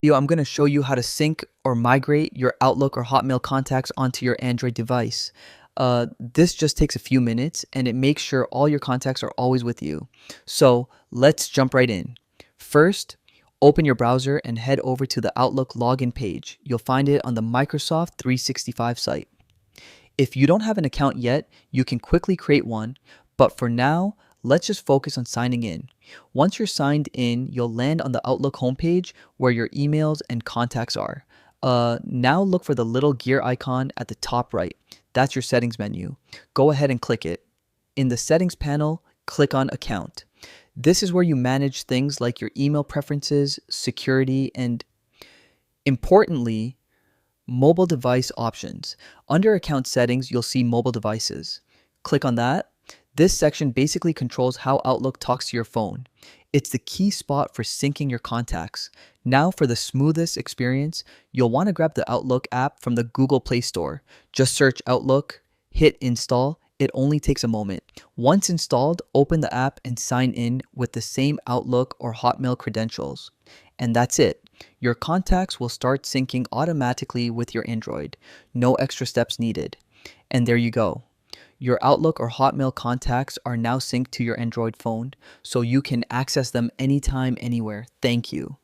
Video, I'm going to show you how to sync or migrate your Outlook or Hotmail contacts onto your Android device. This just takes a few minutes and it makes sure all your contacts are always with you. So let's jump right in. First, open your browser and head over to the Outlook login page. You'll find it on the Microsoft 365 site. If you don't have an account yet, you can quickly create one, but for now, let's just focus on signing in. Once you're signed in, you'll land on the Outlook homepage where your emails and contacts are. Now look for the little gear icon at the top right. That's your settings menu. Go ahead and click it. In the settings panel, click on Account. This is where you manage things like your email preferences, security, and importantly, mobile device options. Under account settings, you'll see mobile devices. Click on that. This section basically controls how Outlook talks to your phone. It's the key spot for syncing your contacts. Now for the smoothest experience, you'll want to grab the Outlook app from the Google Play Store. Just search Outlook, hit install. It only takes a moment. Once installed, open the app and sign in with the same Outlook or Hotmail credentials. And that's it. Your contacts will start syncing automatically with your Android. No extra steps needed. And there you go. Your Outlook or Hotmail contacts are now synced to your Android phone, so you can access them anytime, anywhere. Thank you.